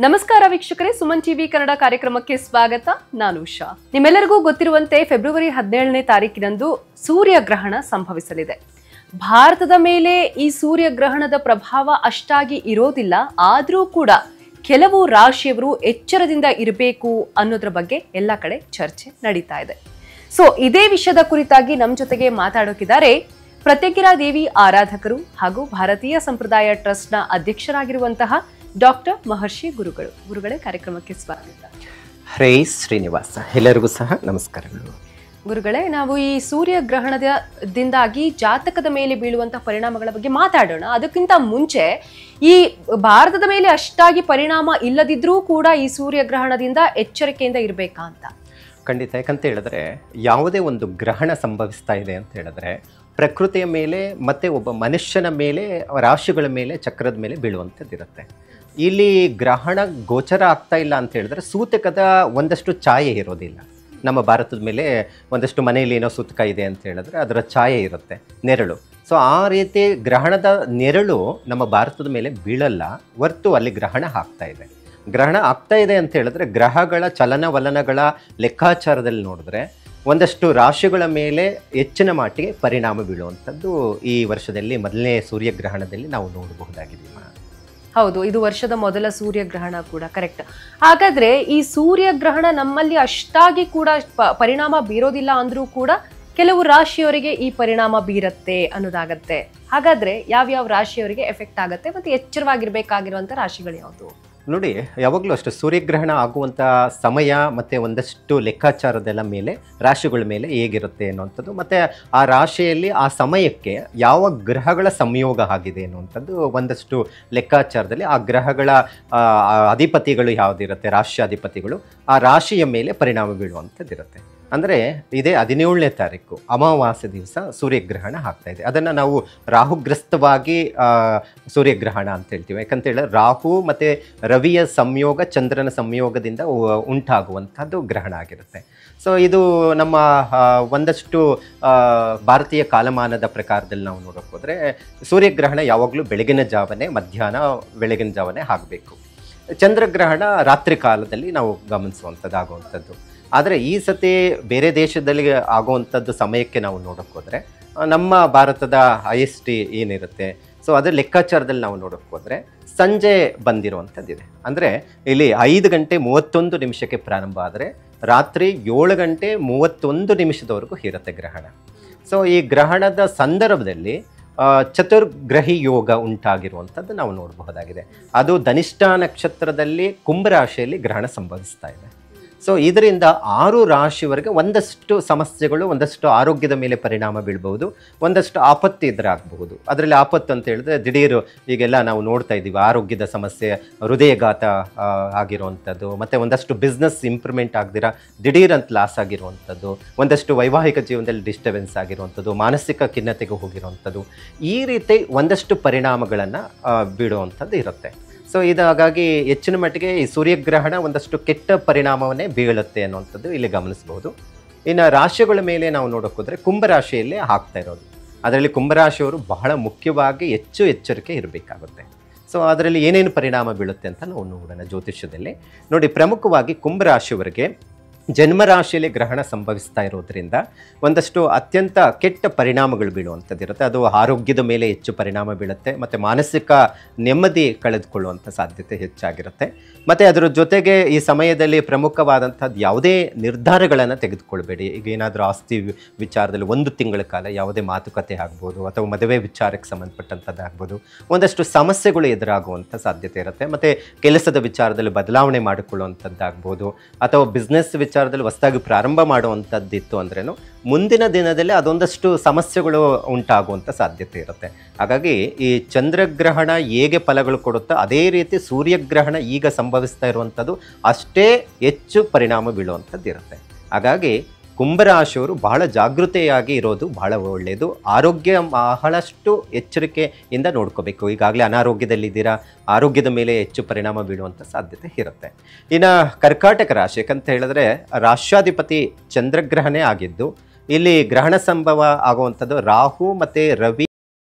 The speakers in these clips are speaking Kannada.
ನಮಸ್ಕಾರ ವೀಕ್ಷಕರೇ, ಸುಮನ್ ಟಿವಿ ಕನ್ನಡ ಕಾರ್ಯಕ್ರಮಕ್ಕೆ ಸ್ವಾಗತ. ನಾನು ಉಷಾ. ನಿಮ್ಮೆಲ್ಲರಿಗೂ ಗೊತ್ತಿರುವಂತೆ ಫೆಬ್ರವರಿ 17ನೇ ತಾರೀಕಿನಂದು ಸೂರ್ಯಗ್ರಹಣ ಸಂಭವಿಸಲಿದೆ. ಭಾರತದ ಮೇಲೆ ಈ ಸೂರ್ಯಗ್ರಹಣದ ಪ್ರಭಾವ ಅಷ್ಟಾಗಿ ಇರೋದಿಲ್ಲ. ಆದರೂ ಕೂಡ ಕೆಲವು ರಾಶಿಯವರು ಎಚ್ಚರದಿಂದ ಇರಬೇಕು ಅನ್ನೋದ್ರ ಬಗ್ಗೆ ಎಲ್ಲ ಕಡೆ ಚರ್ಚೆ ನಡೀತಾ ಇದೆ. ಸೊ ಇದೇ ವಿಷಯದ ಕುರಿತಾಗಿ ನಮ್ಮ ಜೊತೆಗೆ ಮಾತಾಡೋಕಿದ್ದಾರೆ ಪ್ರತ್ಯಗಿರಾ ದೇವಿ ಆರಾಧಕರು ಹಾಗೂ ಭಾರತೀಯ ಸಂಪ್ರದಾಯ ಟ್ರಸ್ಟ್ನ ಅಧ್ಯಕ್ಷರಾಗಿರುವಂತಹ ಡಾಕ್ಟರ್ ಮಹರ್ಷಿ ಗುರುಗಳೇ, ಕಾರ್ಯಕ್ರಮಕ್ಕೆ ಸ್ವಾಗತ. ಹರೇ ಶ್ರೀನಿವಾಸ, ಎಲ್ಲರಿಗೂ ಸಹ ನಮಸ್ಕಾರಗಳು. ಗುರುಗಳೇ, ನಾವು ಈ ಸೂರ್ಯಗ್ರಹಣದಿಂದಾಗಿ ಜಾತಕದ ಮೇಲೆ ಬೀಳುವಂತಹ ಪರಿಣಾಮಗಳ ಬಗ್ಗೆ ಮಾತಾಡೋಣ. ಅದಕ್ಕಿಂತ ಮುಂಚೆ ಈ ಭಾರತದ ಮೇಲೆ ಅಷ್ಟಾಗಿ ಪರಿಣಾಮ ಇಲ್ಲದಿದ್ರೂ ಕೂಡ ಈ ಸೂರ್ಯಗ್ರಹಣದಿಂದ ಎಚ್ಚರಿಕೆಯಿಂದ ಇರಬೇಕಾ ಅಂತ? ಖಂಡಿತ. ಯಾಕಂತ ಹೇಳಿದ್ರೆ ಯಾವುದೇ ಒಂದು ಗ್ರಹಣ ಸಂಭವಿಸ್ತಾ ಇದೆ ಅಂತ ಹೇಳಿದ್ರೆ ಪ್ರಕೃತಿಯ ಮೇಲೆ ಮತ್ತು ಒಬ್ಬ ಮನುಷ್ಯನ ಮೇಲೆ, ರಾಶಿಗಳ ಮೇಲೆ, ಚಕ್ರದ ಮೇಲೆ ಬೀಳುವಂಥದ್ದಿರುತ್ತೆ. ಇಲ್ಲಿ ಗ್ರಹಣ ಗೋಚರ ಆಗ್ತಾ ಇಲ್ಲ ಅಂತ ಹೇಳಿದ್ರೆ ಸೂತಕದ ಒಂದಷ್ಟು ಛಾಯೆ ಇರೋದಿಲ್ಲ. ನಮ್ಮ ಭಾರತದ ಮೇಲೆ ಒಂದಷ್ಟು ಮನೆಯಲ್ಲಿ ಏನೋ ಸೂತಕ ಇದೆ ಅಂತ ಹೇಳಿದ್ರೆ ಅದರ ಛಾಯೆ ಇರುತ್ತೆ, ನೆರಳು. ಸೊ ಆ ರೀತಿ ಗ್ರಹಣದ ನೆರಳು ನಮ್ಮ ಭಾರತದ ಮೇಲೆ ಬೀಳಲ್ಲ, ಹೊರ್ತು ಅಲ್ಲಿ ಗ್ರಹಣ ಆಗ್ತಾ ಇದೆ. ಗ್ರಹಣ ಆಗ್ತಾ ಇದೆ ಅಂತ ಹೇಳಿದ್ರೆ ಗ್ರಹಗಳ ಚಲನವಲನಗಳ ಲೆಕ್ಕಾಚಾರದಲ್ಲಿ ನೋಡಿದ್ರೆ ಒಂದಷ್ಟು ರಾಶಿಗಳ ಮೇಲೆ ಹೆಚ್ಚಿನ ಮಟ್ಟಿಗೆ ಪರಿಣಾಮ ಬೀಳುವಂಥದ್ದು ಈ ವರ್ಷದಲ್ಲಿ ಮೊದಲನೇ ಸೂರ್ಯಗ್ರಹಣದಲ್ಲಿ ನಾವು ನೋಡಬಹುದಾಗಿದೆ. ಹೌದು, ಇದು ವರ್ಷದ ಮೊದಲ ಸೂರ್ಯಗ್ರಹಣ ಕೂಡ. ಕರೆಕ್ಟ್. ಹಾಗಾದ್ರೆ ಈ ಸೂರ್ಯಗ್ರಹಣ ನಮ್ಮಲ್ಲಿ ಅಷ್ಟಾಗಿ ಕೂಡ ಪರಿಣಾಮ ಬೀರೋದಿಲ್ಲ ಅಂದ್ರೂ ಕೂಡ ಕೆಲವು ರಾಶಿಯವರಿಗೆ ಈ ಪರಿಣಾಮ ಬೀರತ್ತೆ ಅನ್ನೋದಾಗತ್ತೆ. ಹಾಗಾದ್ರೆ ಯಾವ್ಯಾವ ರಾಶಿಯವರಿಗೆ ಎಫೆಕ್ಟ್ ಆಗತ್ತೆ ಮತ್ತೆ ಎಚ್ಚರವಾಗಿರ್ಬೇಕಾಗಿರುವಂತ ರಾಶಿಗಳು ಯಾವುದು? ನೋಡಿ, ಯಾವಾಗಲೂ ಅಷ್ಟು ಸೂರ್ಯಗ್ರಹಣ ಆಗುವಂಥ ಸಮಯ ಮತ್ತು ಒಂದಷ್ಟು ಲೆಕ್ಕಾಚಾರದೆಲ್ಲ ಮೇಲೆ ರಾಶಿಗಳ ಮೇಲೆ ಹೇಗಿರುತ್ತೆ ಅನ್ನುವಂಥದ್ದು, ಮತ್ತು ಆ ರಾಶಿಯಲ್ಲಿ ಆ ಸಮಯಕ್ಕೆ ಯಾವ ಗ್ರಹಗಳ ಸಂಯೋಗ ಆಗಿದೆ ಅನ್ನುವಂಥದ್ದು ಒಂದಷ್ಟು ಲೆಕ್ಕಾಚಾರದಲ್ಲಿ ಆ ಗ್ರಹಗಳ ಅಧಿಪತಿಗಳು ಯಾವುದಿರುತ್ತೆ, ರಾಶ್ಯಾಧಿಪತಿಗಳು ಆ ರಾಶಿಯ ಮೇಲೆ ಪರಿಣಾಮ ಬೀಳುವಂಥದ್ದಿರುತ್ತೆ. ಅಂದರೆ ಇದೇ 17ನೇ ತಾರೀಕು ಅಮಾವಾಸ್ಯೆ ದಿವಸ ಸೂರ್ಯಗ್ರಹಣ ಆಗ್ತಾಯಿದೆ. ಅದನ್ನು ನಾವು ರಾಹುಗ್ರಸ್ತವಾಗಿ ಸೂರ್ಯಗ್ರಹಣ ಅಂತ ಹೇಳ್ತೀವಿ. ಯಾಕಂತ ಹೇಳಿದ್ರೆ ರಾಹು ಮತ್ತು ರವಿಯ ಸಂಯೋಗ, ಚಂದ್ರನ ಸಂಯೋಗದಿಂದ ಉಂಟಾಗುವಂಥದ್ದು ಗ್ರಹಣ ಆಗಿರುತ್ತೆ. ಸೊ ಇದು ನಮ್ಮ ಒಂದಷ್ಟು ಭಾರತೀಯ ಕಾಲಮಾನದ ಪ್ರಕಾರದಲ್ಲಿ ನಾವು ನೋಡೋಕೆ ಹೋದರೆ ಸೂರ್ಯಗ್ರಹಣ ಯಾವಾಗಲೂ ಬೆಳಗಿನ ಜಾವನೆ, ಮಧ್ಯಾಹ್ನ ಬೆಳಗಿನ ಜಾವನೆ ಆಗಬೇಕು. ಚಂದ್ರಗ್ರಹಣ ರಾತ್ರಿ ಕಾಲದಲ್ಲಿ ನಾವು ಗಮನಿಸುವಂಥದ್ದಾಗುವಂಥದ್ದು. ಆದರೆ ಈ ಸತಿ ಬೇರೆ ದೇಶದಲ್ಲಿ ಆಗುವಂಥದ್ದು ಸಮಯಕ್ಕೆ ನಾವು ನೋಡೋಕೆ ಹೋದರೆ ನಮ್ಮ ಭಾರತದ IST ಏನಿರುತ್ತೆ, ಸೊ ಅದರ ಲೆಕ್ಕಾಚಾರದಲ್ಲಿ ನಾವು ನೋಡೋಕೆ ಹೋದರೆ ಸಂಜೆ ಬಂದಿರುವಂಥದ್ದಿದೆ. ಅಂದರೆ ಇಲ್ಲಿ 5 ಗಂಟೆ 31 ನಿಮಿಷಕ್ಕೆ ಪ್ರಾರಂಭ ಆದರೆ ರಾತ್ರಿ 7 ಗಂಟೆ 31 ನಿಮಿಷದವರೆಗೂ ಇರುತ್ತೆ ಗ್ರಹಣ. ಸೊ ಈ ಗ್ರಹಣದ ಸಂದರ್ಭದಲ್ಲಿ ಚತುರ್ಗ್ರಹಿ ಯೋಗ ಉಂಟಾಗಿರುವಂಥದ್ದು ನಾವು ನೋಡಬಹುದಾಗಿದೆ. ಅದು ಧನಿಷ್ಠ ನಕ್ಷತ್ರದಲ್ಲಿ ಕುಂಭರಾಶಿಯಲ್ಲಿ ಗ್ರಹಣ ಸಂಭವಿಸ್ತಾ ಇದೆ. ಸೊ ಇದರಿಂದ 6 ರಾಶಿಯವರೆಗೆ ಒಂದಷ್ಟು ಸಮಸ್ಯೆಗಳು, ಒಂದಷ್ಟು ಆರೋಗ್ಯದ ಮೇಲೆ ಪರಿಣಾಮ ಬೀಳ್ಬೋದು, ಒಂದಷ್ಟು ಆಪತ್ತು ಎದುರಾಗಬಹುದು. ಅದರಲ್ಲಿ ಆಪತ್ತು ಅಂತ ಹೇಳಿದ್ರೆ ದಿಢೀರು ಈಗೆಲ್ಲ ನಾವು ನೋಡ್ತಾ ಇದ್ದೀವಿ, ಆರೋಗ್ಯದ ಸಮಸ್ಯೆ, ಹೃದಯಘಾತ ಆಗಿರುವಂಥದ್ದು, ಮತ್ತು ಒಂದಷ್ಟು ಬಿಸ್ನೆಸ್ ಇಂಪ್ರೂವ್ಮೆಂಟ್ ಆಗದಿರ ದಿಢೀರಂತ ಲಾಸ್ ಆಗಿರುವಂಥದ್ದು, ಒಂದಷ್ಟು ವೈವಾಹಿಕ ಜೀವನದಲ್ಲಿ ಡಿಸ್ಟರ್ಬೆನ್ಸ್ ಆಗಿರುವಂಥದ್ದು, ಮಾನಸಿಕ ಖಿನ್ನತೆಗೆ ಹೋಗಿರುವಂಥದ್ದು, ಈ ರೀತಿ ಒಂದಷ್ಟು ಪರಿಣಾಮಗಳನ್ನು ಬೀಳುವಂಥದ್ದು ಇರುತ್ತೆ. ಸೊ ಇದು ಹಾಗಾಗಿ ಹೆಚ್ಚಿನ ಮಟ್ಟಿಗೆ ಈ ಸೂರ್ಯಗ್ರಹಣ ಒಂದಷ್ಟು ಕೆಟ್ಟ ಪರಿಣಾಮವನ್ನೇ ಬೀಳುತ್ತೆ ಅನ್ನುವಂಥದ್ದು ಇಲ್ಲಿ ಗಮನಿಸಬಹುದು. ಇನ್ನು ರಾಶಿಗಳ ಮೇಲೆ ನಾವು ನೋಡೋಕೆ ಹೋದರೆ ಕುಂಭರಾಶಿಯಲ್ಲೇ ಆಗ್ತಾ ಇರೋದು. ಅದರಲ್ಲಿ ಕುಂಭರಾಶಿಯವರು ಬಹಳ ಮುಖ್ಯವಾಗಿ ಹೆಚ್ಚು ಎಚ್ಚರಿಕೆ ಇರಬೇಕಾಗುತ್ತೆ. ಸೊ ಅದರಲ್ಲಿ ಏನೇನು ಪರಿಣಾಮ ಬೀಳುತ್ತೆ ಅಂತ ನಾವು ನೋಡೋಣ ಜ್ಯೋತಿಷ್ಯದಲ್ಲಿ. ನೋಡಿ, ಪ್ರಮುಖವಾಗಿ ಕುಂಭರಾಶಿಯವರಿಗೆ ಜನ್ಮರಾಶಿಯಲ್ಲಿ ಗ್ರಹಣ ಸಂಭವಿಸ್ತಾ ಇರೋದ್ರಿಂದ ಒಂದಷ್ಟು ಅತ್ಯಂತ ಕೆಟ್ಟ ಪರಿಣಾಮಗಳು ಬೀಳುವಂಥದ್ದಿರುತ್ತೆ. ಅದು ಆರೋಗ್ಯದ ಮೇಲೆ ಹೆಚ್ಚು ಪರಿಣಾಮ ಬೀಳುತ್ತೆ, ಮತ್ತು ಮಾನಸಿಕ ನೆಮ್ಮದಿ ಕಳೆದುಕೊಳ್ಳುವಂಥ ಸಾಧ್ಯತೆ ಹೆಚ್ಚಾಗಿರುತ್ತೆ. ಮತ್ತು ಅದರ ಜೊತೆಗೆ ಈ ಸಮಯದಲ್ಲಿ ಪ್ರಮುಖವಾದಂಥದ್ದು ಯಾವುದೇ ನಿರ್ಧಾರಗಳನ್ನು ತೆಗೆದುಕೊಳ್ಬೇಡಿ. ಈಗ ಏನಾದರೂ ಆಸ್ತಿ ವಿಚಾರದಲ್ಲಿ 1 ತಿಂಗಳ ಕಾಲ ಯಾವುದೇ ಮಾತುಕತೆ ಆಗ್ಬೋದು, ಅಥವಾ ಮದುವೆ ವಿಚಾರಕ್ಕೆ ಸಂಬಂಧಪಟ್ಟಂಥದ್ದಾಗ್ಬೋದು, ಒಂದಷ್ಟು ಸಮಸ್ಯೆಗಳು ಎದುರಾಗುವಂಥ ಸಾಧ್ಯತೆ ಇರುತ್ತೆ. ಮತ್ತು ಕೆಲಸದ ವಿಚಾರದಲ್ಲಿ ಬದಲಾವಣೆ ಮಾಡಿಕೊಳ್ಳುವಂಥದ್ದಾಗ್ಬೋದು, ಅಥವಾ ಬಿಸ್ನೆಸ್ ವಿಚಾರದಲ್ಲಿ ಹೊಸದಾಗಿ ಪ್ರಾರಂಭ ಮಾಡುವಂಥದ್ದಿತ್ತು ಅಂದ್ರೇನು ಮುಂದಿನ ದಿನದಲ್ಲಿ ಅದೊಂದಷ್ಟು ಸಮಸ್ಯೆಗಳು ಉಂಟಾಗುವಂಥ ಸಾಧ್ಯತೆ ಇರುತ್ತೆ. ಹಾಗಾಗಿ ಈ ಚಂದ್ರಗ್ರಹಣ ಹೇಗೆ ಫಲಗಳು ಕೊಡುತ್ತೋ ಅದೇ ರೀತಿ ಸೂರ್ಯಗ್ರಹಣ ಈಗ ಸಂಭವಿಸ್ತಾ ಇರುವಂಥದ್ದು ಅಷ್ಟೇ ಹೆಚ್ಚು ಪರಿಣಾಮ ಬೀಳುವಂಥದ್ದು ಇರುತ್ತೆ. ಹಾಗಾಗಿ ಕುಂಭರಾಶಿಯವರು ಬಹಳ ಜಾಗೃತೆಯಾಗಿ ಇರೋದು ಬಹಳ ಒಳ್ಳೆಯದು. ಆರೋಗ್ಯ ಬಹಳಷ್ಟು ಎಚ್ಚರಿಕೆಯಿಂದ ನೋಡ್ಕೋಬೇಕು. ಈಗಾಗಲೇ ಅನಾರೋಗ್ಯದಲ್ಲಿದ್ದೀರಾ, ಆರೋಗ್ಯದ ಮೇಲೆ ಹೆಚ್ಚು ಪರಿಣಾಮ ಬೀಳುವಂಥ ಸಾಧ್ಯತೆ ಇರುತ್ತೆ. ಇನ್ನು ಕರ್ಕಾಟಕ ರಾಶಿ ಯಾಕಂತ ಹೇಳಿದ್ರೆ ರಾಶ್ಯಾಧಿಪತಿ ಚಂದ್ರಗ್ರಹಣೇ ಆಗಿದ್ದು ಇಲ್ಲಿ ಗ್ರಹಣ ಸಂಭವ ಆಗುವಂಥದ್ದು ರಾಹು ಮತ್ತು ರವಿ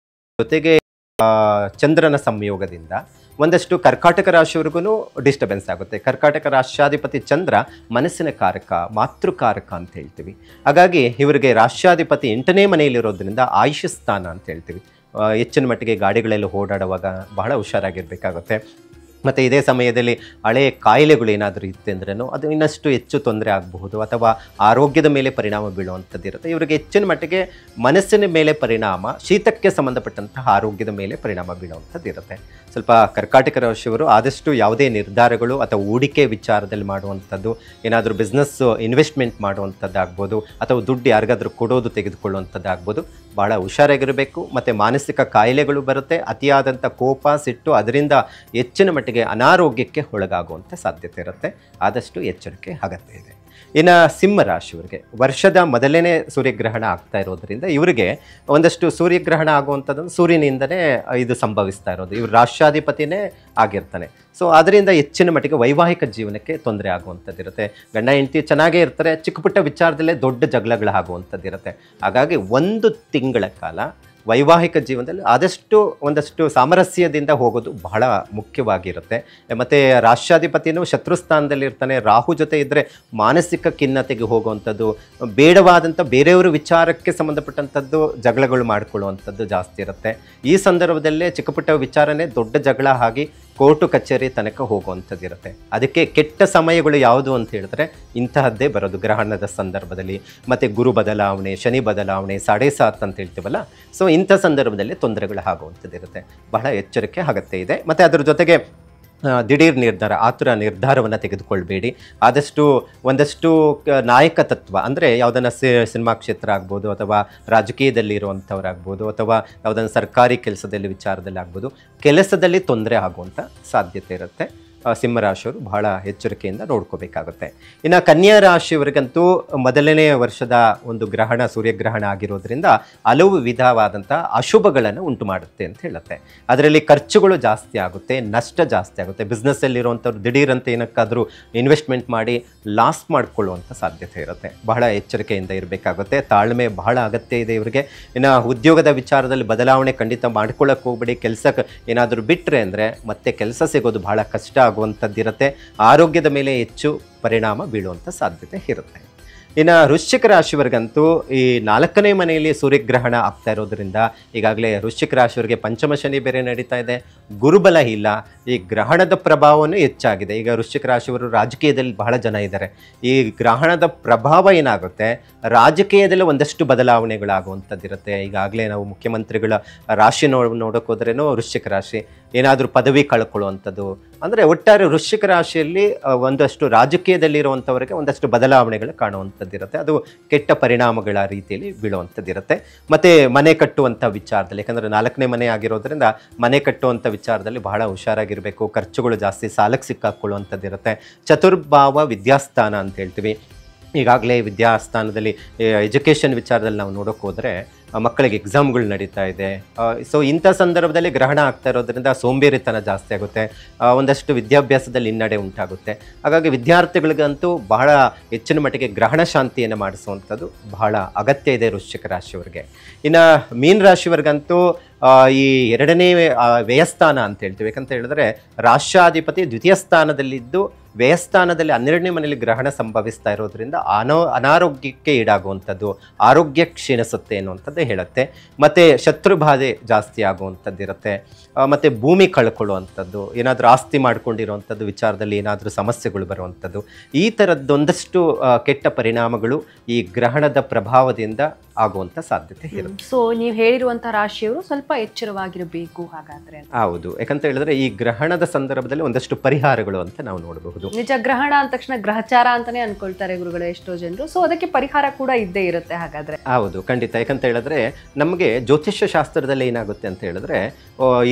ಜೊತೆಗೆ ಚಂದ್ರನ ಸಂಯೋಗದಿಂದ ಒಂದಷ್ಟು ಕರ್ಕಾಟಕ ರಾಶಿಯವರೆಗೂ ಡಿಸ್ಟರ್ಬೆನ್ಸ್ ಆಗುತ್ತೆ. ಕರ್ಕಾಟಕ ರಾಷ್ಟ್ರಾಧಿಪತಿ ಚಂದ್ರ ಮನಸ್ಸಿನ ಕಾರಕ, ಮಾತೃಕಾರಕ ಅಂತ ಹೇಳ್ತೀವಿ. ಹಾಗಾಗಿ ಇವರಿಗೆ ರಾಷ್ಟ್ರಾಧಿಪತಿ 8ನೇ ಮನೆಯಲ್ಲಿರೋದ್ರಿಂದ ಆಯುಷ್ ಸ್ಥಾನ ಅಂತ ಹೇಳ್ತೀವಿ. ಹೆಚ್ಚಿನ ಮಟ್ಟಿಗೆ ಗಾಡಿಗಳೆಲ್ಲ ಓಡಾಡುವಾಗ ಬಹಳ ಹುಷಾರಾಗಿರಬೇಕಾಗುತ್ತೆ. ಮತ್ತು ಇದೇ ಸಮಯದಲ್ಲಿ ಹಳೆಯ ಕಾಯಿಲೆಗಳು ಏನಾದರೂ ಇತ್ತೆಂದ್ರೂ ಅದು ಇನ್ನಷ್ಟು ಹೆಚ್ಚು ತೊಂದರೆ ಆಗಬಹುದು, ಅಥವಾ ಆರೋಗ್ಯದ ಮೇಲೆ ಪರಿಣಾಮ ಬೀಳುವಂಥದ್ದು ಇರುತ್ತೆ. ಇವರಿಗೆ ಹೆಚ್ಚಿನ ಮಟ್ಟಿಗೆ ಮನಸ್ಸಿನ ಮೇಲೆ ಪರಿಣಾಮ, ಶೀತಕ್ಕೆ ಸಂಬಂಧಪಟ್ಟಂತಹ ಆರೋಗ್ಯದ ಮೇಲೆ ಪರಿಣಾಮ ಬೀಳುವಂಥದ್ದು ಇರುತ್ತೆ. ಸ್ವಲ್ಪ ಕರ್ಕಾಟಕ ರಾಶಿಯವರು ಆದಷ್ಟು ಯಾವುದೇ ನಿರ್ಧಾರಗಳು ಅಥವಾ ಹೂಡಿಕೆ ವಿಚಾರದಲ್ಲಿ ಮಾಡುವಂಥದ್ದು, ಏನಾದರೂ ಬಿಸ್ನೆಸ್ ಇನ್ವೆಸ್ಟ್ಮೆಂಟ್ ಮಾಡುವಂಥದ್ದು ಆಗ್ಬೋದು, ಅಥವಾ ದುಡ್ಡು ಯಾರಿಗಾದ್ರೂ ಕೊಡೋದು ತೆಗೆದುಕೊಳ್ಳುವಂಥದ್ದು ಆಗ್ಬೋದು, ಭಾಳ ಹುಷಾರಾಗಿರಬೇಕು. ಮತ್ತು ಮಾನಸಿಕ ಕಾಯಿಲೆಗಳು ಬರುತ್ತೆ. ಅತಿಯಾದಂಥ ಕೋಪ, ಸಿಟ್ಟು, ಅದರಿಂದ ಹೆಚ್ಚಿನ ಮಟ್ಟಿಗೆ ಅನಾರೋಗ್ಯಕ್ಕೆ ಒಳಗಾಗುವಂಥ ಸಾಧ್ಯತೆ ಇರುತ್ತೆ. ಆದಷ್ಟು ಎಚ್ಚರಿಕೆ ಅಗತ್ಯ ಇದೆ. ಇನ್ನು ಸಿಂಹ ರಾಶಿಯವರಿಗೆ ವರ್ಷದ ಮೊದಲನೇ ಸೂರ್ಯಗ್ರಹಣ ಆಗ್ತಾ ಇರೋದ್ರಿಂದ ಇವರಿಗೆ ಒಂದಷ್ಟು ಸೂರ್ಯಗ್ರಹಣ ಆಗುವಂಥದ್ದು ಸೂರ್ಯನಿಂದನೇ ಇದು ಸಂಭವಿಸ್ತಾ ಇರೋದು. ಇವರು ರಾಷ್ಟ್ರಾಧಿಪತಿನೇ ಆಗಿರ್ತಾನೆ. ಸೊ ಅದರಿಂದ ಹೆಚ್ಚಿನ ಮಟ್ಟಿಗೆ ವೈವಾಹಿಕ ಜೀವನಕ್ಕೆ ತೊಂದರೆ ಆಗುವಂಥದ್ದು ಇರುತ್ತೆ. ಗಂಡ ಹೆಂಡತಿ ಚೆನ್ನಾಗೇ ಇರ್ತಾರೆ, ಚಿಕ್ಕ ಪುಟ್ಟ ವಿಚಾರದಲ್ಲೇ ದೊಡ್ಡ ಜಗಳಾಗುವಂಥದ್ದು ಇರುತ್ತೆ. ಹಾಗಾಗಿ 1 ತಿಂಗಳ ಕಾಲ ವೈವಾಹಿಕ ಜೀವನದಲ್ಲಿ ಆದಷ್ಟು ಒಂದಷ್ಟು ಸಾಮರಸ್ಯದಿಂದ ಹೋಗೋದು ಬಹಳ ಮುಖ್ಯವಾಗಿರುತ್ತೆ. ಮತ್ತು ರಾಷ್ಟ್ರಾಧಿಪತಿಯೂ ಶತ್ರುಸ್ಥಾನದಲ್ಲಿ ಇರ್ತಾನೆ. ರಾಹು ಜೊತೆ ಇದ್ದರೆ ಮಾನಸಿಕ ಖಿನ್ನತೆಗೆ ಹೋಗುವಂಥದ್ದು, ಬೇಡವಾದಂಥ ಬೇರೆಯವರು ವಿಚಾರಕ್ಕೆ ಸಂಬಂಧಪಟ್ಟಂಥದ್ದು ಜಗಳಗಳು ಮಾಡಿಕೊಳ್ಳುವಂಥದ್ದು ಜಾಸ್ತಿ ಇರುತ್ತೆ. ಈ ಸಂದರ್ಭದಲ್ಲೇ ಚಿಕ್ಕ ಪುಟ್ಟ ವಿಚಾರನೇ ದೊಡ್ಡ ಜಗಳ ಆಗಿ ಕೋರ್ಟು ಕಚೇರಿ ತನಕ ಹೋಗುವಂಥದ್ದು ಇರುತ್ತೆ. ಅದಕ್ಕೆ ಕೆಟ್ಟ ಸಮಯಗಳು ಯಾವುದು ಅಂತ ಹೇಳಿದ್ರೆ ಇಂತಹದ್ದೇ ಬರೋದು ಗ್ರಹಣದ ಸಂದರ್ಭದಲ್ಲಿ. ಮತ್ತು ಗುರು ಬದಲಾವಣೆ, ಶನಿ ಬದಲಾವಣೆ, 7.5 ಅಂತ ಹೇಳ್ತೀವಲ್ಲ, ಸೊ ಇಂಥ ಸಂದರ್ಭದಲ್ಲಿ ತೊಂದರೆಗಳು ಆಗುವಂಥದ್ದು ಇರುತ್ತೆ. ಬಹಳ ಎಚ್ಚರಿಕೆ ಅಗತ್ಯ ಇದೆ. ಮತ್ತು ಅದರ ಜೊತೆಗೆ ದಿಢೀರ್ ನಿರ್ಧಾರ, ಆತುರ ನಿರ್ಧಾರವನ್ನು ತೆಗೆದುಕೊಳ್ಬೇಡಿ. ಆದಷ್ಟು ಒಂದಷ್ಟು ನಾಯಕ ತತ್ವ ಅಂದರೆ ಯಾವುದನ್ನು ಸಿನಿಮಾ ಕ್ಷೇತ್ರ ಆಗ್ಬೋದು, ಅಥವಾ ರಾಜಕೀಯದಲ್ಲಿ ಇರುವಂಥವ್ರಾಗ್ಬೋದು, ಅಥವಾ ಯಾವುದನ್ನು ಸರ್ಕಾರಿ ಕೆಲಸದಲ್ಲಿ ವಿಚಾರದಲ್ಲಿ ಆಗ್ಬೋದು, ಕೆಲಸದಲ್ಲಿ ತೊಂದರೆ ಆಗುವಂಥ ಸಾಧ್ಯತೆ ಇರುತ್ತೆ. ಸಿಂಹರಾಶಿಯವರು ಬಹಳ ಎಚ್ಚರಿಕೆಯಿಂದ ನೋಡ್ಕೋಬೇಕಾಗುತ್ತೆ. ಇನ್ನು ಕನ್ಯಾ ರಾಶಿಯವರಿಗಂತೂ ಮೊದಲನೇ ವರ್ಷದ ಒಂದು ಗ್ರಹಣ, ಸೂರ್ಯಗ್ರಹಣ ಆಗಿರೋದ್ರಿಂದ ಹಲವು ವಿಧವಾದಂಥ ಅಶುಭಗಳನ್ನು ಉಂಟು ಮಾಡುತ್ತೆ ಅಂತ ಹೇಳುತ್ತೆ. ಅದರಲ್ಲಿ ಖರ್ಚುಗಳು ಜಾಸ್ತಿ ಆಗುತ್ತೆ, ನಷ್ಟ ಜಾಸ್ತಿ ಆಗುತ್ತೆ. ಬಿಸ್ನೆಸ್ಸಲ್ಲಿರುವಂಥವ್ರು ದಿಢೀರಂತ ಏನಕ್ಕಾದರೂ ಇನ್ವೆಸ್ಟ್ಮೆಂಟ್ ಮಾಡಿ ಲಾಸ್ ಮಾಡಿಕೊಳ್ಳುವಂಥ ಸಾಧ್ಯತೆ ಇರುತ್ತೆ. ಬಹಳ ಎಚ್ಚರಿಕೆಯಿಂದ ಇರಬೇಕಾಗುತ್ತೆ. ತಾಳ್ಮೆ ಬಹಳ ಅಗತ್ಯ ಇದೆ ಇವರಿಗೆ. ಇನ್ನು ಉದ್ಯೋಗದ ವಿಚಾರದಲ್ಲಿ ಬದಲಾವಣೆ ಖಂಡಿತ ಮಾಡ್ಕೊಳ್ಳೋಕೆ ಹೋಗ್ಬೇಡಿ. ಕೆಲಸಕ್ಕೆ ಏನಾದರೂ ಬಿಟ್ಟರೆ ಅಂದರೆ ಮತ್ತೆ ಕೆಲಸ ಸಿಗೋದು ಬಹಳ ಕಷ್ಟ ಆಗುವಂಥದ್ದಿರುತ್ತೆ. ಆರೋಗ್ಯದ ಮೇಲೆ ಹೆಚ್ಚು ಪರಿಣಾಮ ಬೀಳುವಂಥ ಸಾಧ್ಯತೆ ಇರುತ್ತೆ. ಇನ್ನು ವೃಶ್ಚಿಕ ರಾಶಿಯವರಿಗಂತೂ ಈ 4ನೇ ಮನೆಯಲ್ಲಿ ಸೂರ್ಯಗ್ರಹಣ ಆಗ್ತಾ ಇರೋದ್ರಿಂದ ಈಗಾಗಲೇ ವೃಶ್ಚಿಕ ರಾಶಿಯವರಿಗೆ ಪಂಚಮ ಶನಿ ಬೇರೆ ನಡೀತಾ ಇದೆ, ಗುರುಬಲ ಇಲ್ಲ, ಈ ಗ್ರಹಣದ ಪ್ರಭಾವವೂ ಹೆಚ್ಚಾಗಿದೆ. ಈಗ ವೃಶ್ಚಿಕ ರಾಶಿಯವರು ರಾಜಕೀಯದಲ್ಲಿ ಬಹಳ ಜನ ಇದ್ದಾರೆ. ಈ ಗ್ರಹಣದ ಪ್ರಭಾವ ಏನಾಗುತ್ತೆ, ರಾಜಕೀಯದಲ್ಲಿ ಒಂದಷ್ಟು ಬದಲಾವಣೆಗಳಾಗುವಂಥದ್ದಿರುತ್ತೆ. ಈಗಾಗಲೇ ನಾವು ಮುಖ್ಯಮಂತ್ರಿಗಳ ರಾಶಿ ನೋಡೋಕೆ ಹೋದ್ರೇನೋ ವೃಶ್ಚಿಕ ರಾಶಿ ಏನಾದರೂ ಪದವಿ ಕಳ್ಕೊಳ್ಳುವಂಥದ್ದು, ಅಂದರೆ ಒಟ್ಟಾರೆ ವೃಶ್ಚಿಕ ರಾಶಿಯಲ್ಲಿ ಒಂದಷ್ಟು ರಾಜಕೀಯದಲ್ಲಿರುವಂಥವರಿಗೆ ಒಂದಷ್ಟು ಬದಲಾವಣೆಗಳು ಕಾಣುವಂಥದ್ದಿರುತ್ತೆ. ಅದು ಕೆಟ್ಟ ಪರಿಣಾಮಗಳ ರೀತಿಯಲ್ಲಿ ಬೀಳುವಂಥದ್ದಿರುತ್ತೆ. ಮತ್ತು ಮನೆ ಕಟ್ಟುವಂಥ ವಿಚಾರದಲ್ಲಿ, ಯಾಕಂದರೆ 4ನೇ ಮನೆ ಆಗಿರೋದ್ರಿಂದ ಮನೆ ಕಟ್ಟುವಂಥ ವಿಚಾರದಲ್ಲಿ ಬಹಳ ಹುಷಾರಾಗಿರಬೇಕು. ಖರ್ಚುಗಳು ಜಾಸ್ತಿ, ಸಾಲಕ್ಕೆ ಸಿಕ್ಕಾಕೊಳ್ಳುವಂಥದ್ದಿರುತ್ತೆ. ಚತುರ್ಭಾವ ವಿದ್ಯಾಸ್ಥಾನ ಅಂತ ಹೇಳ್ತೀವಿ. ಈಗಾಗಲೇ ವಿದ್ಯಾಸ್ಥಾನದಲ್ಲಿ ಎಜುಕೇಷನ್ ವಿಚಾರದಲ್ಲಿ ನಾವು ನೋಡೋಕೆ ಹೋದರೆ ಮಕ್ಕಳಿಗೆ ಎಕ್ಸಾಮ್ಗಳು ನಡೀತಾ ಇದೆ. ಸೊ ಇಂಥ ಸಂದರ್ಭದಲ್ಲಿ ಗ್ರಹಣ ಆಗ್ತಾ ಇರೋದ್ರಿಂದ ಸೋಂಬೇರಿತನ ಜಾಸ್ತಿ ಆಗುತ್ತೆ, ಒಂದಷ್ಟು ವಿದ್ಯಾಭ್ಯಾಸದಲ್ಲಿ ಹಿನ್ನಡೆ ಉಂಟಾಗುತ್ತೆ. ಹಾಗಾಗಿ ವಿದ್ಯಾರ್ಥಿಗಳಿಗಂತೂ ಬಹಳ ಹೆಚ್ಚಿನ ಮಟ್ಟಿಗೆ ಗ್ರಹಣ ಶಾಂತಿಯನ್ನು ಮಾಡಿಸುವಂಥದ್ದು ಬಹಳ ಅಗತ್ಯ ಇದೆ ವೃಶ್ಚಿಕ ರಾಶಿಯವರಿಗೆ. ಇನ್ನು ಮೀನ ರಾಶಿಯವರಿಗಂತೂ ಈ 2ನೇ ವ್ಯಯಸ್ಥಾನ ಅಂತ ಹೇಳ್ತೀವಿ. ಯಾಕಂತ ಹೇಳಿದ್ರೆ ರಾಷ್ಟ್ರಾಧಿಪತಿ ದ್ವಿತೀಯ ಸ್ಥಾನದಲ್ಲಿದ್ದು ವ್ಯಯಸ್ಥಾನದಲ್ಲಿ 12ನೇ ಮನೆಯಲ್ಲಿ ಗ್ರಹಣ ಸಂಭವಿಸ್ತಾ ಇರೋದ್ರಿಂದ ಅನಾರೋಗ್ಯಕ್ಕೆ ಈಡಾಗುವಂಥದ್ದು, ಆರೋಗ್ಯ ಕ್ಷೀಣಿಸುತ್ತೆ ಅನ್ನುವಂಥದ್ದು ಹೇಳುತ್ತೆ. ಮತ್ತು ಶತ್ರುಬಾಧೆ ಜಾಸ್ತಿ ಆಗುವಂಥದ್ದಿರುತ್ತೆ. ಮತ್ತು ಭೂಮಿ ಕಳ್ಕೊಳ್ಳುವಂಥದ್ದು, ಏನಾದರೂ ಆಸ್ತಿ ಮಾಡ್ಕೊಂಡಿರುವಂಥದ್ದು ವಿಚಾರದಲ್ಲಿ ಏನಾದರೂ ಸಮಸ್ಯೆಗಳು ಬರುವಂಥದ್ದು, ಈ ಥರದ್ದೊಂದಷ್ಟು ಕೆಟ್ಟ ಪರಿಣಾಮಗಳು ಈ ಗ್ರಹಣದ ಪ್ರಭಾವದಿಂದ ಆಗುವಂಥ ಸಾಧ್ಯತೆ ಇರುತ್ತೆ. ಸೊ ನೀವು ಹೇಳಿರುವಂಥ ರಾಶಿಯವರು ಸ್ವಲ್ಪ ಎಚ್ಚರವಾಗಿರಬೇಕು ಹಾಗಾದ್ರೆ. ಹೌದು, ಯಾಕಂತ ಹೇಳಿದ್ರೆ ಈ ಗ್ರಹಣದ ಸಂದರ್ಭದಲ್ಲಿ ಒಂದಷ್ಟು ಪರಿಹಾರಗಳು ಅಂತ ನಾವು ನೋಡಬಹುದು. ನಿಜ, ಗ್ರಹಣ ಅಂದ ತಕ್ಷಣ ಗ್ರಹಚಾರ ಅಂತಾನೆ ಅನ್ಕೊಳ್ತಾರೆ ಗುರುಗಳು ಎಷ್ಟೋ ಜನರು. ಸೊ ಅದಕ್ಕೆ ಪರಿಹಾರ ಕೂಡ ಇದ್ದೇ ಇರುತ್ತೆ ಹಾಗಾದ್ರೆ. ಹೌದು, ಖಂಡಿತ. ಯಾಕಂತ ಹೇಳಿದ್ರೆ ನಮಗೆ ಜ್ಯೋತಿಷ್ಯ ಶಾಸ್ತ್ರದಲ್ಲಿ ಏನಾಗುತ್ತೆ ಅಂತ ಹೇಳಿದ್ರೆ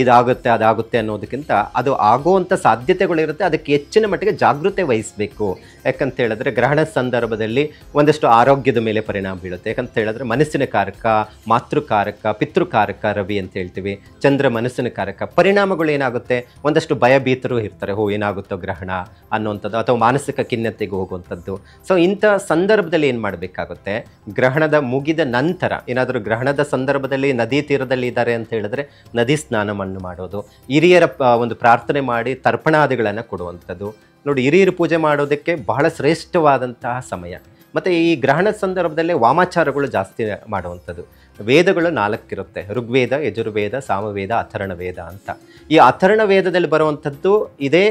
ಇದಾಗುತ್ತೆ ಅದಾಗುತ್ತೆ ಅನ್ನೋದಕ್ಕಿಂತ ಅದು ಆಗುವಂಥ ಸಾಧ್ಯತೆಗಳಿರುತ್ತೆ. ಅದಕ್ಕೆ ಹೆಚ್ಚಿನ ಮಟ್ಟಿಗೆ ಜಾಗೃತೆ ವಹಿಸಬೇಕು. ಯಾಕಂತ ಹೇಳಿದ್ರೆ ಗ್ರಹಣ ಸಂದರ್ಭದಲ್ಲಿ ಒಂದಷ್ಟು ಆರೋಗ್ಯದ ಮೇಲೆ ಪರಿಣಾಮ ಬೀಳುತ್ತೆ. ಯಾಕಂತ ಹೇಳಿದ್ರೆ ಮನಸ್ಸಿನ ಕಾರಕ, ಮಾತೃಕಾರಕ, ಪಿತೃಕಾರಕ ರವಿ ಅಂತ ಹೇಳ್ತೀವಿ. ಚಂದ್ರ ಮನಸ್ಸಿನ ಕಾರಕ. ಪರಿಣಾಮಗಳು ಏನಾಗುತ್ತೆ, ಒಂದಷ್ಟು ಭಯಭೀತರು ಇರ್ತಾರೆ, ಏನಾಗುತ್ತೋ ಗ್ರಹಣ ಅನ್ನುವಂಥದ್ದು, ಅಥವಾ ಮಾನಸಿಕ ಖಿನ್ನತೆಗೆ ಹೋಗುವಂಥದ್ದು. ಸೊ ಇಂಥ ಸಂದರ್ಭದಲ್ಲಿ ಏನು ಮಾಡಬೇಕಾಗುತ್ತೆ, ಗ್ರಹಣದ ಮುಗಿದ ನಂತರ ಏನಾದರೂ ಗ್ರಹಣದ ಸಂದರ್ಭದಲ್ಲಿ ನದಿ ತೀರದಲ್ಲಿ ಇದ್ದಾರೆ ಅಂತ ಹೇಳಿದ್ರೆ ನದಿ ಸ್ನಾನವನ್ನು ಮಾಡೋದು, ಹಿರಿಯರ ಒಂದು ಪ್ರಾರ್ಥನೆ ಮಾಡಿ ತರ್ಪಣಾದಿಗಳನ್ನು ಕೊಡುವಂಥದ್ದು. ನೋಡಿ, ಹಿರಿಯರು ಪೂಜೆ ಮಾಡೋದಕ್ಕೆ ಬಹಳ ಶ್ರೇಷ್ಠವಾದಂತಹ ಸಮಯ. ಮತ್ತು ಈ ಗ್ರಹಣದ ಸಂದರ್ಭದಲ್ಲೇ ವಾಮಾಚಾರಗಳು ಜಾಸ್ತಿ ಮಾಡುವಂಥದ್ದು. ವೇದಗಳು 4 ಇರುತ್ತೆ: ಋಗ್ವೇದ, ಯಜುರ್ವೇದ, ಸಾಮವೇದ, ಅಥರ್ಣ ವೇದ ಅಂತ. ಈ ಅಥರ್ಣ ವೇದದಲ್ಲಿ ಬರುವಂಥದ್ದು ಇದೇ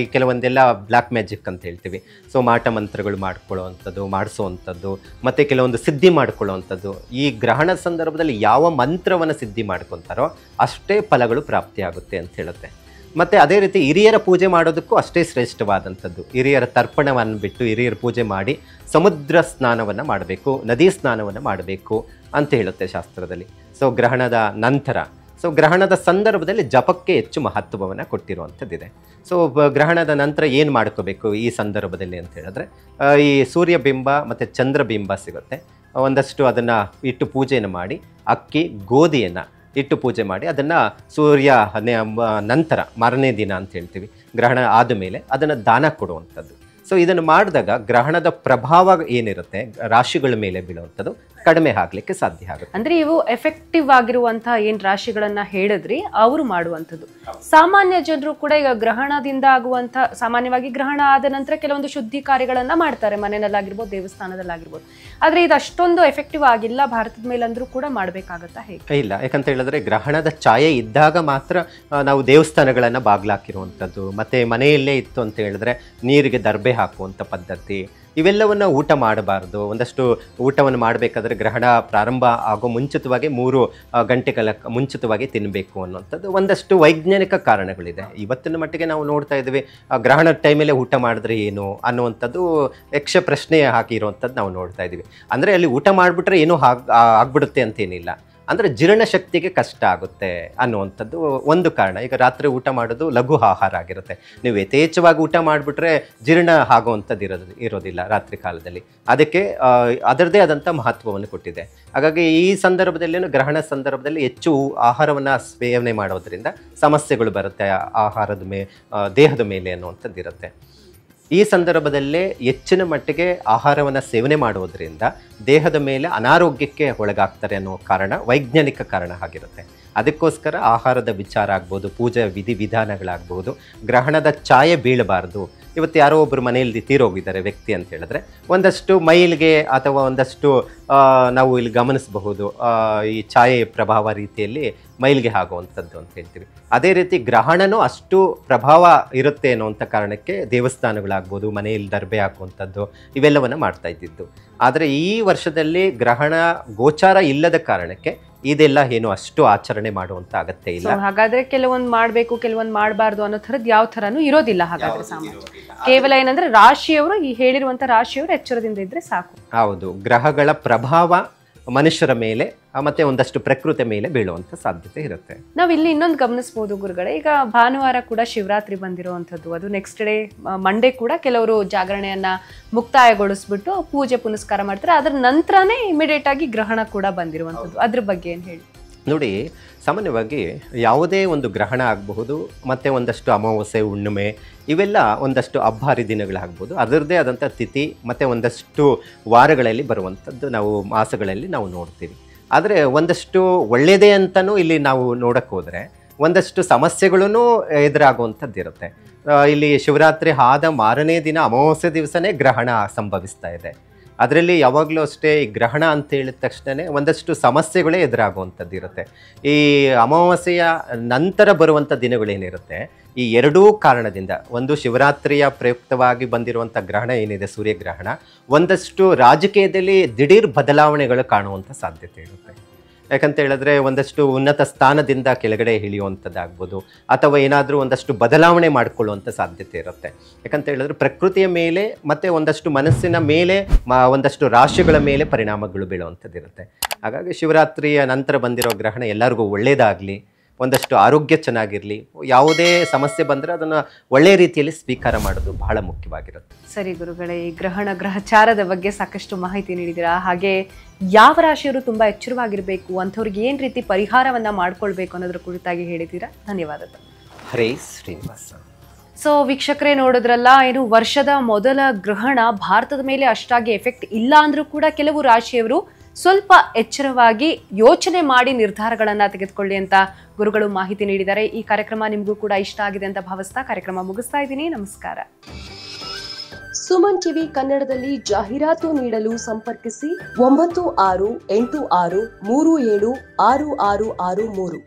ಈ ಕೆಲವೊಂದೆಲ್ಲ ಬ್ಲ್ಯಾಕ್ ಮ್ಯಾಜಿಕ್ ಅಂತ ಹೇಳ್ತೀವಿ. ಸೊ ಮಾಟ ಮಂತ್ರಗಳು ಮಾಡ್ಕೊಳ್ಳುವಂಥದ್ದು, ಮಾಡಿಸುವಂಥದ್ದು, ಮತ್ತು ಕೆಲವೊಂದು ಸಿದ್ಧಿ ಮಾಡ್ಕೊಳ್ಳುವಂಥದ್ದು. ಈ ಗ್ರಹಣ ಸಂದರ್ಭದಲ್ಲಿ ಯಾವ ಮಂತ್ರವನ್ನು ಸಿದ್ಧಿ ಮಾಡ್ಕೊತಾರೋ ಅಷ್ಟೇ ಫಲಗಳು ಪ್ರಾಪ್ತಿಯಾಗುತ್ತೆ ಅಂತ ಹೇಳುತ್ತೆ. ಮತ್ತು ಅದೇ ರೀತಿ ಹಿರಿಯರ ಪೂಜೆ ಮಾಡೋದಕ್ಕೂ ಅಷ್ಟೇ ಶ್ರೇಷ್ಠವಾದಂಥದ್ದು. ಹಿರಿಯರ ತರ್ಪಣವನ್ನು ಬಿಟ್ಟು ಹಿರಿಯರ ಪೂಜೆ ಮಾಡಿ ಸಮುದ್ರ ಸ್ನಾನವನ್ನು ಮಾಡಬೇಕು, ನದಿ ಸ್ನಾನವನ್ನು ಮಾಡಬೇಕು ಅಂತ ಹೇಳುತ್ತೆ ಶಾಸ್ತ್ರದಲ್ಲಿ. ಸೊ ಗ್ರಹಣದ ನಂತರ, ಸೊ ಗ್ರಹಣದ ಸಂದರ್ಭದಲ್ಲಿ ಜಪಕ್ಕೆ ಹೆಚ್ಚು ಮಹತ್ವವನ್ನು ಕೊಟ್ಟಿರುವಂಥದ್ದಿದೆ. ಸೊ ಗ್ರಹಣದ ನಂತರ ಏನು ಮಾಡ್ಕೋಬೇಕು ಈ ಸಂದರ್ಭದಲ್ಲಿ ಅಂತ ಹೇಳಿದ್ರೆ, ಈ ಸೂರ್ಯಬಿಂಬ ಮತ್ತು ಚಂದ್ರಬಿಂಬ ಸಿಗುತ್ತೆ. ಒಂದಷ್ಟು ಅದನ್ನು ಇಟ್ಟು ಪೂಜೆಯನ್ನು ಮಾಡಿ, ಅಕ್ಕಿ ಗೋಧಿಯನ್ನು ಇಟ್ಟು ಪೂಜೆ ಮಾಡಿ, ಅದನ್ನು ಸೂರ್ಯ ನಂತರ ಮಾರನೇ ದಿನ ಅಂತ ಹೇಳ್ತೀವಿ, ಗ್ರಹಣ ಆದಮೇಲೆ ಅದನ್ನು ದಾನ ಕೊಡುವಂಥದ್ದು. ಸೊ ಇದನ್ನು ಮಾಡಿದಾಗ ಗ್ರಹಣದ ಪ್ರಭಾವ ಏನಿರುತ್ತೆ ರಾಶಿಗಳ ಮೇಲೆ ಬೀಳುವಂಥದ್ದು ಕಡಿಮೆ ಆಗಲಿಕ್ಕೆ ಸಾಧ್ಯ ಆಗುತ್ತೆ. ಅಂದ್ರೆ ಇವು ಎಫೆಕ್ಟಿವ್ ಆಗಿರುವಂತಹ ಏನ್ ರಾಶಿಗಳನ್ನ ಹೇಳಿದ್ರಿ ಅವರು ಮಾಡುವಂಥದ್ದು. ಸಾಮಾನ್ಯ ಜನರು ಕೂಡ ಈಗ ಗ್ರಹಣದಿಂದ ಆಗುವಂತ, ಸಾಮಾನ್ಯವಾಗಿ ಗ್ರಹಣ ಆದ ನಂತರ ಕೆಲವೊಂದು ಶುದ್ಧಿ ಕಾರ್ಯಗಳನ್ನ ಮಾಡ್ತಾರೆ, ಮನೆಯಲ್ಲಾಗಿರ್ಬೋದು, ದೇವಸ್ಥಾನದಲ್ಲಾಗಿರ್ಬೋದು. ಆದ್ರೆ ಇದು ಅಷ್ಟೊಂದು ಎಫೆಕ್ಟಿವ್ ಆಗಿಲ್ಲ ಭಾರತದ ಮೇಲೆ ಅಂದ್ರೂ ಕೂಡ ಮಾಡ್ಬೇಕಾಗತ್ತಾ, ಹೇಗೆ? ಇಲ್ಲ, ಯಾಕಂತ ಹೇಳಿದ್ರೆ ಗ್ರಹಣದ ಛಾಯೆ ಇದ್ದಾಗ ಮಾತ್ರ ನಾವು ದೇವಸ್ಥಾನಗಳನ್ನು ಬಾಗ್ಲಾಕಿರುವಂಥದ್ದು, ಮತ್ತೆ ಮನೆಯಲ್ಲೇ ಇತ್ತು ಅಂತ ಹೇಳಿದ್ರೆ ನೀರಿಗೆ ದರ್ಬೆ ಹಾಕುವಂಥ ಪದ್ಧತಿ, ಇವೆಲ್ಲವನ್ನು ಊಟ ಮಾಡಬಾರ್ದು. ಒಂದಷ್ಟು ಊಟವನ್ನು ಮಾಡಬೇಕಾದ್ರೆ ಗ್ರಹಣ ಪ್ರಾರಂಭ ಆಗೋ ಮುಂಚಿತವಾಗಿ 3 ಗಂಟೆಗಳ ಮುಂಚಿತವಾಗಿ ತಿನ್ನಬೇಕು ಅನ್ನುವಂಥದ್ದು ಒಂದಷ್ಟು ವೈಜ್ಞಾನಿಕ ಕಾರಣಗಳಿದೆ. ಇವತ್ತಿನ ಮಟ್ಟಿಗೆ ನಾವು ನೋಡ್ತಾ ಇದ್ದೀವಿ, ಗ್ರಹಣದ ಟೈಮಲ್ಲೇ ಊಟ ಮಾಡಿದ್ರೆ ಏನು ಅನ್ನುವಂಥದ್ದು ಯಕ್ಷ ಪ್ರಶ್ನೆ ಹಾಕಿರುವಂಥದ್ದು ನಾವು ನೋಡ್ತಾ ಇದ್ದೀವಿ. ಅಂದರೆ ಅಲ್ಲಿ ಊಟ ಮಾಡಿಬಿಟ್ರೆ ಏನೂ ಆಗ್ಬಿಡುತ್ತೆ ಅಂತೇನಿಲ್ಲ, ಅಂದರೆ ಜೀರ್ಣಶಕ್ತಿಗೆ ಕಷ್ಟ ಆಗುತ್ತೆ ಅನ್ನುವಂಥದ್ದು ಒಂದು ಕಾರಣ. ಈಗ ರಾತ್ರಿ ಊಟ ಮಾಡೋದು ಲಘು ಆಹಾರ ಆಗಿರುತ್ತೆ, ನೀವು ಯಥೇಚ್ಛವಾಗಿ ಊಟ ಮಾಡಿಬಿಟ್ರೆ ಜೀರ್ಣ ಆಗುವಂಥದ್ದು ಇರೋದಿಲ್ಲ ರಾತ್ರಿ ಕಾಲದಲ್ಲಿ. ಅದಕ್ಕೆ ಅದರದೇ ಆದಂಥ ಮಹತ್ವವನ್ನು ಕೊಟ್ಟಿದೆ. ಹಾಗಾಗಿ ಈ ಸಂದರ್ಭದಲ್ಲಿ, ಗ್ರಹಣ ಸಂದರ್ಭದಲ್ಲಿ ಹೆಚ್ಚು ಆಹಾರವನ್ನು ಸೇವನೆ ಮಾಡೋದ್ರಿಂದ ಸಮಸ್ಯೆಗಳು ಬರುತ್ತೆ ಆಹಾರದ ದೇಹದ ಮೇಲೆ ಅನ್ನುವಂಥದ್ದು ಇರುತ್ತೆ. ಈ ಸಂದರ್ಭದಲ್ಲೇ ಹೆಚ್ಚಿನ ಮಟ್ಟಿಗೆ ಆಹಾರವನ್ನು ಸೇವನೆ ಮಾಡುವುದರಿಂದ ದೇಹದ ಮೇಲೆ ಅನಾರೋಗ್ಯಕ್ಕೆ ಒಳಗಾಗ್ತಾರೆ ಅನ್ನೋ ಕಾರಣ ವೈಜ್ಞಾನಿಕ ಕಾರಣ ಆಗಿರುತ್ತೆ. ಅದಕ್ಕೋಸ್ಕರ ಆಹಾರದ ವಿಚಾರ ಆಗ್ಬೋದು, ಪೂಜಾ ವಿಧಾನಗಳಾಗ್ಬೋದು, ಗ್ರಹಣದ ಛಾಯೆ ಬೀಳಬಾರ್ದು. ಇವತ್ತು ಯಾರೋ ಒಬ್ಬರು ಮನೆಯಲ್ಲಿ ತೀರೋಗಿದ್ದಾರೆ ವ್ಯಕ್ತಿ ಅಂತ ಹೇಳಿದ್ರೆ ಒಂದಷ್ಟು ಮೈಲ್ಗೆ ಅಥವಾ ಒಂದಷ್ಟು ನಾವು ಇಲ್ಲಿ ಗಮನಿಸಬಹುದು ಈ ಛಾಯೆ ಪ್ರಭಾವ ರೀತಿಯಲ್ಲಿ ಮೈಲ್ಗೆ ಆಗುವಂಥದ್ದು ಅಂತ ಹೇಳ್ತೀವಿ. ಅದೇ ರೀತಿ ಗ್ರಹಣನೂ ಅಷ್ಟು ಪ್ರಭಾವ ಇರುತ್ತೆ ಅನ್ನೋಂಥ ಕಾರಣಕ್ಕೆ ದೇವಸ್ಥಾನಗಳಾಗ್ಬೋದು, ಮನೆಯಲ್ಲಿ ದರ್ಬೆ ಹಾಕುವಂಥದ್ದು ಇವೆಲ್ಲವನ್ನು ಮಾಡ್ತಾ ಇದ್ದಿದ್ದು. ಆದರೆ ಈ ವರ್ಷದಲ್ಲಿ ಗ್ರಹಣ ಗೋಚಾರ ಇಲ್ಲದ ಕಾರಣಕ್ಕೆ ಇದೆಲ್ಲ ಏನು ಅಷ್ಟು ಆಚರಣೆ ಮಾಡುವಂತ ಅಗತ್ಯ ಇಲ್ಲ. ಹಾಗಾದ್ರೆ ಕೆಲವೊಂದು ಮಾಡಬೇಕು, ಕೆಲವೊಂದು ಮಾಡಬಾರ್ದು ಅನ್ನೋ ಥರದ್ದು ಯಾವ ಥರನೂ ಇರೋದಿಲ್ಲ. ಹಾಗಾದ್ರೆ ಸಾಮಾನ್ಯ ಕೇವಲ ಏನಂದ್ರೆ ರಾಶಿಯವರು, ಈ ಹೇಳಿರುವಂತ ರಾಶಿಯವರು ಎಚ್ಚರದಿಂದ ಇದ್ರೆ ಸಾಕು. ಹೌದು, ಗ್ರಹಗಳ ಪ್ರಭಾವ ಮನುಷ್ಯರ ಮೇಲೆ ಮತ್ತೆ ಒಂದಷ್ಟು ಪ್ರಕೃತಿ ಮೇಲೆ ಬೀಳುವಂತ ಸಾಧ್ಯತೆ ಇರುತ್ತೆ. ನಾವ್ ಇಲ್ಲಿ ಇನ್ನೊಂದು ಗಮನಿಸಬಹುದು ಗುರುಗಳೇ, ಈಗ ಭಾನುವಾರ ಕೂಡ ಶಿವರಾತ್ರಿ ಬಂದಿರುವಂತದ್ದು, ಅದು ನೆಕ್ಸ್ಟ್ ಡೇ ಮಂಡೇ ಕೂಡ ಕೆಲವರು ಜಾಗರಣೆಯನ್ನ ಮುಕ್ತಾಯಗೊಳಿಸ್ಬಿಟ್ಟು ಪೂಜೆ ಪುನಸ್ಕಾರ ಮಾಡ್ತಾರೆ. ಅದ್ರ ನಂತರನೇ ಇಮಿಡಿಯೇಟ್ ಆಗಿ ಗ್ರಹಣ ಕೂಡ ಬಂದಿರುವಂತದ್ದು, ಅದ್ರ ಬಗ್ಗೆ ಏನ್ ಹೇಳಿ? ನೋಡಿ, ಸಾಮಾನ್ಯವಾಗಿ ಯಾವುದೇ ಒಂದು ಗ್ರಹಣ ಆಗಬಹುದು, ಮತ್ತು ಒಂದಷ್ಟು ಅಮಾವಾಸ್ಯೆ, ಹುಣ್ಣಿಮೆ, ಇವೆಲ್ಲ ಒಂದಷ್ಟು ಹಬ್ಬ ಹರಿದಿನಗಳಾಗ್ಬೋದು, ಅದರದ್ದೇ ಆದಂಥ ತಿಥಿ ಮತ್ತು ಒಂದಷ್ಟು ವಾರಗಳಲ್ಲಿ ಬರುವಂಥದ್ದು ನಾವು ಮಾಸಗಳಲ್ಲಿ ನಾವು ನೋಡ್ತೀವಿ. ಆದರೆ ಒಂದಷ್ಟು ಒಳ್ಳೆಯದೇ ಅಂತಲೂ ಇಲ್ಲಿ ನಾವು ನೋಡೋಕ್ಕೆ ಹೋದರೆ ಒಂದಷ್ಟು ಸಮಸ್ಯೆಗಳೂ ಎದುರಾಗುವಂಥದ್ದು ಇರುತ್ತೆ. ಇಲ್ಲಿ ಶಿವರಾತ್ರಿ ಆದ ಮಾರನೇ ದಿನ ಅಮಾವಾಸ್ಯೆ ದಿವಸನೇ ಗ್ರಹಣ ಸಂಭವಿಸ್ತಾ ಇದೆ. ಅದರಲ್ಲಿ ಯಾವಾಗಲೂ ಅಷ್ಟೇ ಈ ಗ್ರಹಣ ಅಂತ ಹೇಳಿದ ತಕ್ಷಣವೇ ಒಂದಷ್ಟು ಸಮಸ್ಯೆಗಳೇ ಎದುರಾಗುವಂಥದ್ದು ಇರುತ್ತೆ. ಈ ಅಮಾವಾಸ್ಯೆಯ ನಂತರ ಬರುವಂಥ ದಿನಗಳೇನಿರುತ್ತೆ, ಈ ಎರಡೂ ಕಾರಣದಿಂದ, ಒಂದು ಶಿವರಾತ್ರಿಯ ಪ್ರಯುಕ್ತವಾಗಿ ಬಂದಿರುವಂಥ ಗ್ರಹಣ ಏನಿದೆ ಸೂರ್ಯಗ್ರಹಣ, ಒಂದಷ್ಟು ರಾಜಕೀಯದಲ್ಲಿ ದಿಢೀರ್ ಬದಲಾವಣೆಗಳು ಕಾಣುವಂಥ ಸಾಧ್ಯತೆ ಇರುತ್ತೆ. ಯಾಕಂತ ಹೇಳಿದ್ರೆ ಒಂದಷ್ಟು ಉನ್ನತ ಸ್ಥಾನದಿಂದ ಕೆಳಗಡೆ ಇಳಿಯುವಂಥದ್ದಾಗ್ಬೋದು, ಅಥವಾ ಏನಾದರೂ ಒಂದಷ್ಟು ಬದಲಾವಣೆ ಮಾಡಿಕೊಳ್ಳುವಂಥ ಸಾಧ್ಯತೆ ಇರುತ್ತೆ. ಯಾಕಂತ ಹೇಳಿದ್ರೆ ಪ್ರಕೃತಿಯ ಮೇಲೆ ಮತ್ತು ಒಂದಷ್ಟು ಮನಸ್ಸಿನ ಮೇಲೆ ಒಂದಷ್ಟು ರಾಶಿಗಳ ಮೇಲೆ ಪರಿಣಾಮಗಳು ಬೀಳುವಂಥದ್ದು ಇರುತ್ತೆ. ಹಾಗಾಗಿ ಶಿವರಾತ್ರಿಯ ನಂತರ ಬಂದಿರೋ ಗ್ರಹಣ ಎಲ್ಲರಿಗೂ ಒಳ್ಳೆಯದಾಗಲಿ, ಒಂದಷ್ಟು ಆರೋಗ್ಯ ಚೆನ್ನಾಗಿರಲಿ, ಯಾವುದೇ ಸಮಸ್ಯೆ ಬಂದರೆ ಅದನ್ನು ಒಳ್ಳೆಯ ರೀತಿಯಲ್ಲಿ ಸ್ವೀಕಾರ ಮಾಡೋದು ಬಹಳ ಮುಖ್ಯವಾಗಿರುತ್ತೆ. ಸರಿ ಗುರುಗಳೇ, ಈ ಗ್ರಹಚಾರದ ಬಗ್ಗೆ ಸಾಕಷ್ಟು ಮಾಹಿತಿ ನೀಡಿದ್ದೀರಾ. ಹಾಗೆ ಯಾವ ರಾಶಿಯವರು ತುಂಬಾ ಎಚ್ಚರವಾಗಿರಬೇಕು, ಅಂಥವ್ರಿಗೆ ಏನ್ ರೀತಿ ಪರಿಹಾರವನ್ನ ಮಾಡ್ಕೊಳ್ಬೇಕು ಅನ್ನೋದ್ರ ಕುರಿತಾಗಿ ಹೇಳಿದ್ದೀರಾ. ಧನ್ಯವಾದಗಳು. ಹರೇ ಶ್ರೀನಿವಾಸ. ಸೊ ವೀಕ್ಷಕರೇ, ನೋಡಿದ್ರಲ್ಲ, ಏನು ವರ್ಷದ ಮೊದಲ ಗ್ರಹಣ ಭಾರತದ ಮೇಲೆ ಅಷ್ಟಾಗಿ ಎಫೆಕ್ಟ್ ಇಲ್ಲ ಅಂದ್ರೂ ಕೂಡ ಕೆಲವು ರಾಶಿಯವರು ಸ್ವಲ್ಪ ಎಚ್ಚರವಾಗಿ ಯೋಚನೆ ಮಾಡಿ ನಿರ್ಧಾರಗಳನ್ನ ತೆಗೆದುಕೊಳ್ಳಿ ಅಂತ ಗುರುಗಳು ಮಾಹಿತಿ ನೀಡಿದ್ದಾರೆ. ಈ ಕಾರ್ಯಕ್ರಮ ನಿಮಗೂ ಕೂಡ ಇಷ್ಟ ಆಗಿದೆ ಅಂತ ಭಾವಿಸ್ತಾ ಕಾರ್ಯಕ್ರಮ ಮುಗಿಸ್ತಾ ಇದ್ದೀನಿ. ನಮಸ್ಕಾರ. ಸುಮನ್ ಟಿವಿ ಕನ್ನಡದಲ್ಲಿ ಜಾಹೀರಾತು ನೀಡಲು ಸಂಪರ್ಕಿಸಿ 9686376663.